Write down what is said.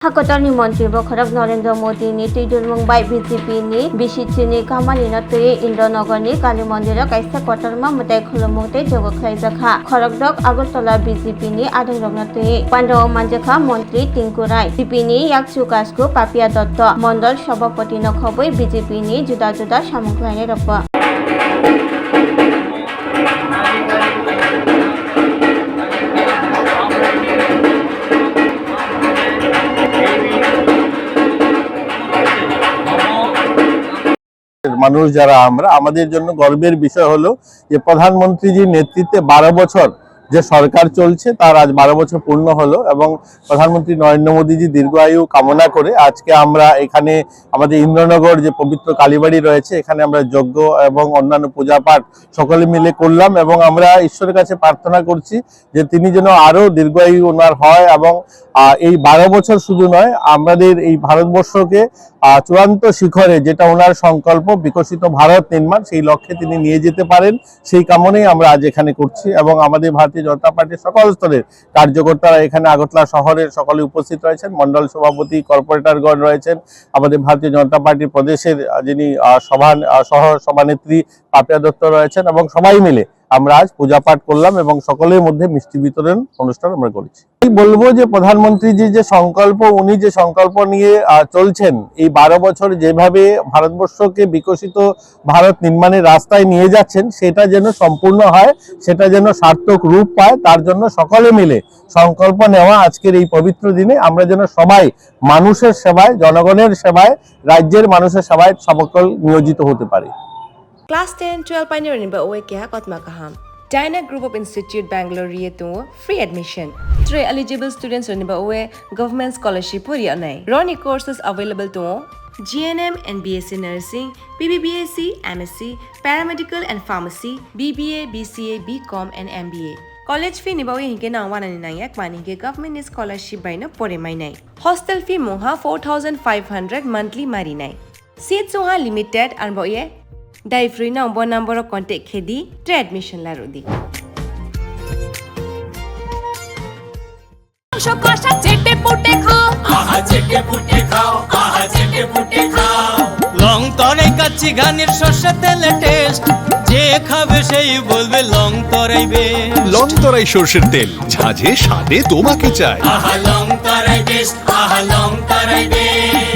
हाकतानि मन्त्री बखरक नरेन्द्र मोदीनि तैदुरमुंबाय बीजेपीनि बिसिचिनि खामानिनो तयै इन्द्रनगरनि काली मन्दिराव कायसा क्वार्टारमा मथाय खुलुमुंतै जौगाख्लायजाखा खरकदक आगरतला बीजेपीनि आदुंरगनो तयै पान्डव मानजाखा मन्त्री टिंकु राय बीजेपीनि याकचु कासकु पापिया दत्त मण्डल सभापति नखबै बीजेपीनि जुदा जुदा सामुख्लायनाय रख মানুষ যারা আমরা আমাদের জন্য গর্বের বিষয় হলো যে প্রধানমন্ত্রীজির নেতৃত্বে 12 বছর যে সরকার চলছে তার আজ 12 বছর পূর্ণ হলো এবং প্রধানমন্ত্রী নরেন্দ্র মোদীজি দীর্ঘায়ু কামনা করে আজকে আমরা এখানে আমাদের ইন্দ্রনগর যে পবিত্র কালীবাড়ি রয়েছে এখানে আমরা যজ্ঞ এবং অন্যান্য পূজা পাঠ সকলে মিলে করলাম এবং আমরা ঈশ্বরের কাছে প্রার্থনা করছি যে তিনি যেন আরো দীর্ঘায়ু ওনার হয় এবং এই 12 বছর শুধু নয় আমাদের এই ভারতবর্ষকে চূড়ান্ত শিখরে যেটা ওনার সংকল্প বিকশিত ভারত নির্মাণ সেই লক্ষ্যে তিনি নিয়ে যেতে পারেন সেই কামনাই আমরা আজ এখানে করছি এবং আমাদের ভারতীয় জনতা পার্টির সকল স্তরের কার্যকর্তারা এখানে আগরতলা শহরের সকলে উপস্থিত রয়েছেন মন্ডল সভাপতি কর্পোরেটরগণ রয়েছেন আমাদের ভারতীয় জনতা পার্টির প্রদেশের যিনি সহ সভানেত্রী পাপিয়া দত্ত রয়েছেন এবং সবাই মিলে আমরা আজ পূজা পাঠ করলাম এবং সকলের মধ্যে মিষ্টি বিতরণ অনুষ্ঠান আমরা করেছি। বলবো যে প্রধানমন্ত্রীজি যে সংকল্প উনি যে সংকল্প নিয়ে চলছেন এই 12 বছর যেভাবে ভারতবর্ষকে বিকশিত ভারত নির্মাণের রাস্তায় নিয়ে যাচ্ছেন সেটা যেন সম্পূর্ণ হয় সেটা যেন সার্থক রূপ পায় তার জন্য সকলে মিলে সংকল্প নেওয়া আজকের এই পবিত্র দিনে আমরা যেন সবাই মানুষের সেবায় জনগণের সেবায় রাজ্যের মানুষের সেবায় সকল নিয়োজিত হতে পারি। Class 10-12 pioneering ba oe kya kotma kaham Dyna Group of Institute Bangalore to free admission. 3 eligible students on ba oe government scholarship puri anai. Roni courses available to GNM and BSc Nursing, BBBSc, MSc, Paramedical and Pharmacy, BBA, BCA, BCom and MBA. College fee ni ba oe hinke na 199 mani ke government scholarship by na pore mai nai. Hostel fee moha 4500 monthly mari nai. Seats moha limited and ba oe Dai free na number of contact khedi to admission la rodi. Shokasha chete pute khao, aha chete pute khao, aha chete pute khao. Long torai kachi ganir shosha tele taste, je খাবে সেই বলবে long তরাই বেশ। Long তরাই সরষের তেল ঝাঁঝে স্বাদে তোমাকে চাই। আহা লং তরাই বেশ, আহা লং তরাই বেশ।